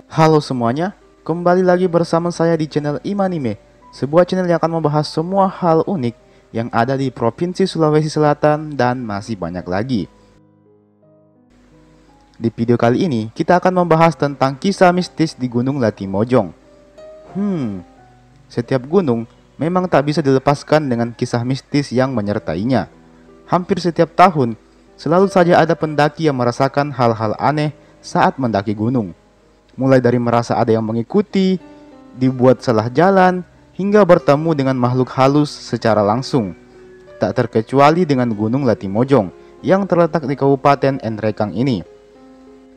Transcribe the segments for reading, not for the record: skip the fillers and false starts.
Halo semuanya, kembali lagi bersama saya di channel Imanime, sebuah channel yang akan membahas semua hal unik yang ada di Provinsi Sulawesi Selatan dan masih banyak lagi. Di video kali ini, kita akan membahas tentang kisah mistis di Gunung Latimojong. Setiap gunung memang tak bisa dilepaskan dengan kisah mistis yang menyertainya. Hampir setiap tahun, selalu saja ada pendaki yang merasakan hal-hal aneh saat mendaki gunung. Mulai dari merasa ada yang mengikuti, dibuat salah jalan, hingga bertemu dengan makhluk halus secara langsung. Tak terkecuali dengan Gunung Latimojong yang terletak di Kabupaten Nrekang ini.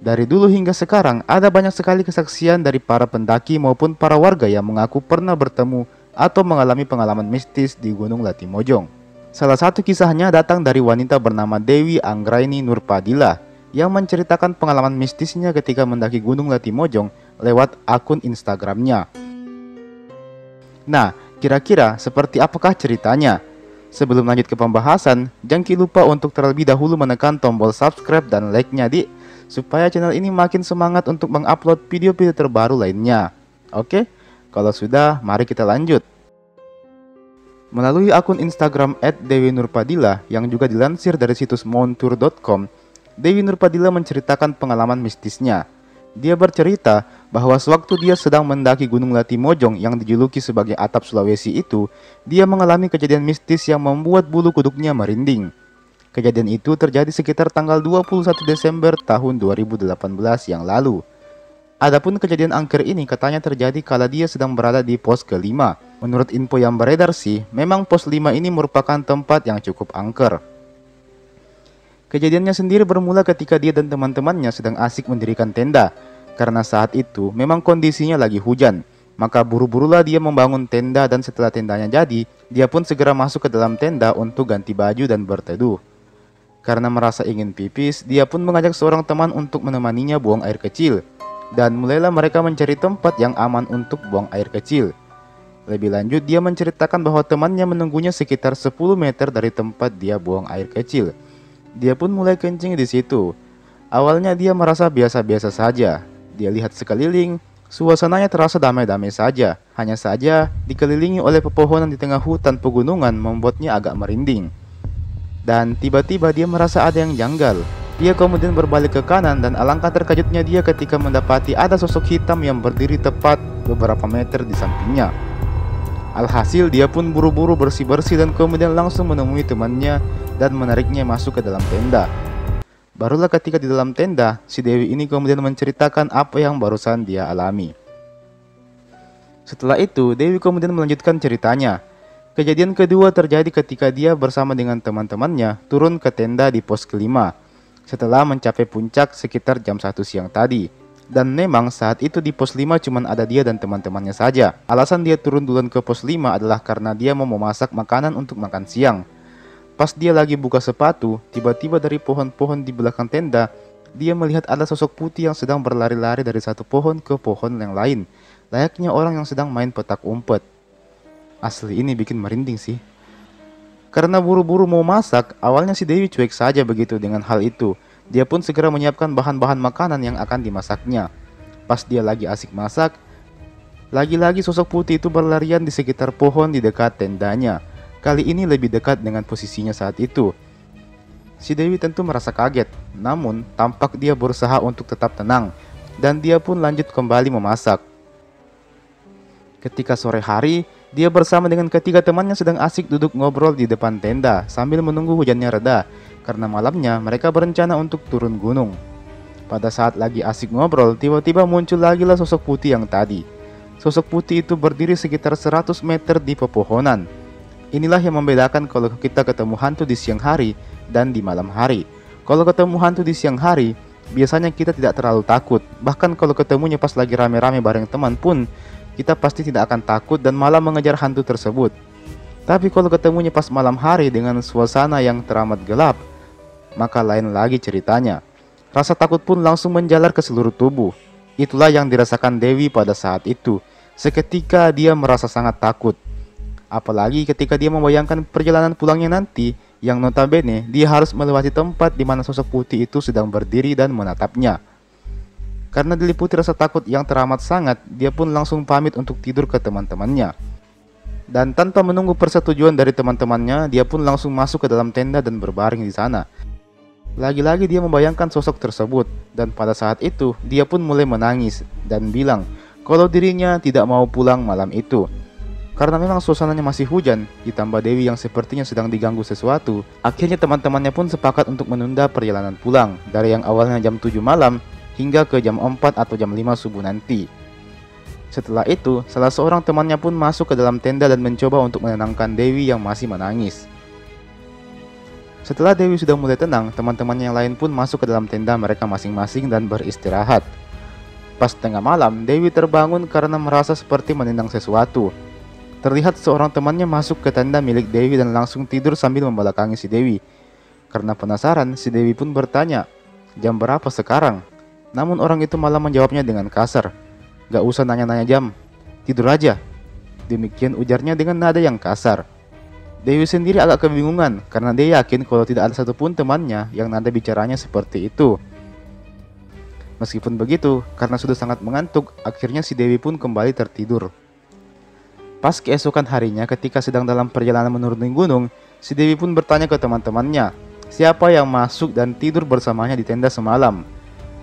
Dari dulu hingga sekarang, ada banyak sekali kesaksian dari para pendaki maupun para warga yang mengaku pernah bertemu atau mengalami pengalaman mistis di Gunung Latimojong. Salah satu kisahnya datang dari wanita bernama Dewi Anggraini Nurpadila yang menceritakan pengalaman mistisnya ketika mendaki Gunung Latimojong lewat akun Instagramnya. Nah, kira-kira seperti apakah ceritanya? Sebelum lanjut ke pembahasan, jangan lupa untuk terlebih dahulu menekan tombol subscribe dan like-nya supaya channel ini makin semangat untuk mengupload video-video terbaru lainnya. Oke, kalau sudah, mari kita lanjut. Melalui akun Instagram @dewi_nurpadila yang juga dilansir dari situs mountour.com, Dewi Nurpadila menceritakan pengalaman mistisnya. Dia bercerita bahwa sewaktu dia sedang mendaki Gunung Latimojong yang dijuluki sebagai atap Sulawesi itu, dia mengalami kejadian mistis yang membuat bulu kuduknya merinding. Kejadian itu terjadi sekitar tanggal 21 Desember tahun 2018 yang lalu. Adapun kejadian angker ini katanya terjadi kala dia sedang berada di pos ke-5. Menurut info yang beredar sih, memang pos 5 ini merupakan tempat yang cukup angker. Kejadiannya sendiri bermula ketika dia dan teman-temannya sedang asik mendirikan tenda. Karena saat itu memang kondisinya lagi hujan. Maka buru-burulah dia membangun tenda dan setelah tendanya jadi, dia pun segera masuk ke dalam tenda untuk ganti baju dan berteduh. Karena merasa ingin pipis, dia pun mengajak seorang teman untuk menemaninya buang air kecil. Dan mulailah mereka mencari tempat yang aman untuk buang air kecil. Lebih lanjut, dia menceritakan bahwa temannya menunggunya sekitar 10 meter dari tempat dia buang air kecil. Dia pun mulai kencing di situ. Awalnya dia merasa biasa-biasa saja. Dia lihat sekeliling, suasananya terasa damai-damai saja. Hanya saja, dikelilingi oleh pepohonan di tengah hutan pegunungan membuatnya agak merinding. Dan tiba-tiba dia merasa ada yang janggal. Dia kemudian berbalik ke kanan dan alangkah terkejutnya dia ketika mendapati ada sosok hitam yang berdiri tepat beberapa meter di sampingnya. Alhasil dia pun buru-buru bersih-bersih dan kemudian langsung menemui temannya dan menariknya masuk ke dalam tenda. Barulah ketika di dalam tenda, si Dewi ini kemudian menceritakan apa yang barusan dia alami. Setelah itu, Dewi kemudian melanjutkan ceritanya. Kejadian kedua terjadi ketika dia bersama dengan teman-temannya turun ke tenda di pos ke-5 setelah mencapai puncak sekitar jam 1 siang tadi. Dan memang saat itu di pos 5 cuman ada dia dan teman-temannya saja. Alasan dia turun duluan ke pos 5 adalah karena dia mau memasak makanan untuk makan siang. Pas dia lagi buka sepatu, tiba-tiba dari pohon-pohon di belakang tenda, dia melihat ada sosok putih yang sedang berlari-lari dari satu pohon ke pohon yang lain, layaknya orang yang sedang main petak umpet. Asli ini bikin merinding sih. Karena buru-buru mau masak, awalnya si Dewi cuek saja begitu dengan hal itu. Dia pun segera menyiapkan bahan-bahan makanan yang akan dimasaknya. Pas dia lagi asik masak, lagi-lagi sosok putih itu berlarian di sekitar pohon di dekat tendanya. Kali ini lebih dekat dengan posisinya saat itu. Si Dewi tentu merasa kaget, namun tampak dia berusaha untuk tetap tenang. Dan dia pun lanjut kembali memasak. Ketika sore hari, dia bersama dengan ketiga temannya sedang asik duduk ngobrol di depan tenda sambil menunggu hujannya reda. Karena malamnya mereka berencana untuk turun gunung. Pada saat lagi asik ngobrol, tiba-tiba muncul lagi lah sosok putih yang tadi. Sosok putih itu berdiri sekitar 100 meter di pepohonan. Inilah yang membedakan kalau kita ketemu hantu di siang hari dan di malam hari. Kalau ketemu hantu di siang hari, biasanya kita tidak terlalu takut. Bahkan kalau ketemunya pas lagi rame-rame bareng teman pun, kita pasti tidak akan takut dan malah mengejar hantu tersebut. Tapi kalau ketemunya pas malam hari dengan suasana yang teramat gelap, maka lain lagi ceritanya. Rasa takut pun langsung menjalar ke seluruh tubuh. Itulah yang dirasakan Dewi pada saat itu. Seketika dia merasa sangat takut. Apalagi ketika dia membayangkan perjalanan pulangnya nanti, yang notabene dia harus melewati tempat di mana sosok putih itu sedang berdiri dan menatapnya. Karena diliputi rasa takut yang teramat sangat, dia pun langsung pamit untuk tidur ke teman-temannya. Dan tanpa menunggu persetujuan dari teman-temannya, dia pun langsung masuk ke dalam tenda dan berbaring di sana. Lagi-lagi dia membayangkan sosok tersebut, dan pada saat itu dia pun mulai menangis dan bilang kalau dirinya tidak mau pulang malam itu. Karena memang suasananya masih hujan, ditambah Dewi yang sepertinya sedang diganggu sesuatu, akhirnya teman-temannya pun sepakat untuk menunda perjalanan pulang dari yang awalnya jam 7 malam hingga ke jam 4 atau jam 5 subuh nanti. Setelah itu, salah seorang temannya pun masuk ke dalam tenda dan mencoba untuk menenangkan Dewi yang masih menangis. Setelah Dewi sudah mulai tenang, teman-temannya yang lain pun masuk ke dalam tenda mereka masing-masing dan beristirahat. Pas tengah malam, Dewi terbangun karena merasa seperti menendang sesuatu. Terlihat seorang temannya masuk ke tenda milik Dewi dan langsung tidur sambil membelakangi si Dewi. Karena penasaran, si Dewi pun bertanya, "Jam berapa sekarang?" Namun orang itu malah menjawabnya dengan kasar, "Gak usah nanya-nanya jam, tidur aja." Demikian ujarnya dengan nada yang kasar. Dewi sendiri agak kebingungan karena dia yakin kalau tidak ada satupun temannya yang nada bicaranya seperti itu. Meskipun begitu, karena sudah sangat mengantuk, akhirnya si Dewi pun kembali tertidur. Pas keesokan harinya ketika sedang dalam perjalanan menuruni gunung, si Dewi pun bertanya ke teman-temannya, siapa yang masuk dan tidur bersamanya di tenda semalam.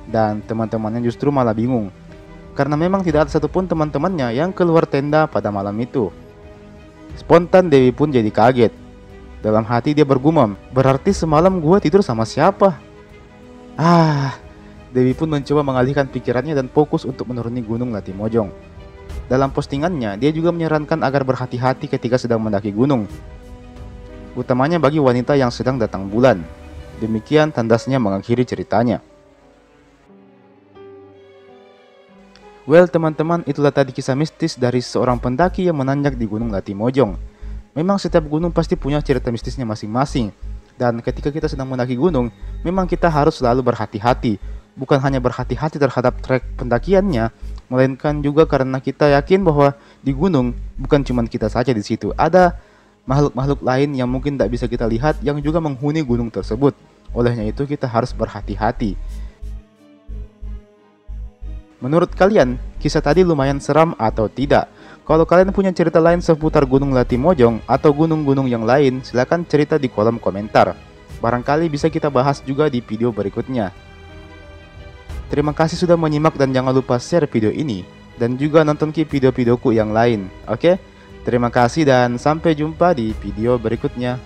Dan teman-temannya justru malah bingung, karena memang tidak ada satupun teman-temannya yang keluar tenda pada malam itu. Spontan Dewi pun jadi kaget. Dalam hati dia bergumam, berarti semalam gua tidur sama siapa? Dewi pun mencoba mengalihkan pikirannya dan fokus untuk menuruni gunung Latimojong. Dalam postingannya, dia juga menyarankan agar berhati-hati ketika sedang mendaki gunung, utamanya bagi wanita yang sedang datang bulan. Demikian tandasnya mengakhiri ceritanya. Well teman-teman, itulah tadi kisah mistis dari seorang pendaki yang menanjak di gunung Latimojong. Memang setiap gunung pasti punya cerita mistisnya masing-masing. Dan ketika kita sedang mendaki gunung, memang kita harus selalu berhati-hati. Bukan hanya berhati-hati terhadap trek pendakiannya, melainkan juga karena kita yakin bahwa di gunung bukan cuma kita saja di situ. Ada makhluk-makhluk lain yang mungkin tak bisa kita lihat yang juga menghuni gunung tersebut. Olehnya itu kita harus berhati-hati. Menurut kalian, kisah tadi lumayan seram atau tidak? Kalau kalian punya cerita lain seputar Gunung Latimojong atau gunung-gunung yang lain, silahkan cerita di kolom komentar. Barangkali bisa kita bahas juga di video berikutnya. Terima kasih sudah menyimak dan jangan lupa share video ini. Dan juga nonton video-videoku yang lain. Oke? Terima kasih dan sampai jumpa di video berikutnya.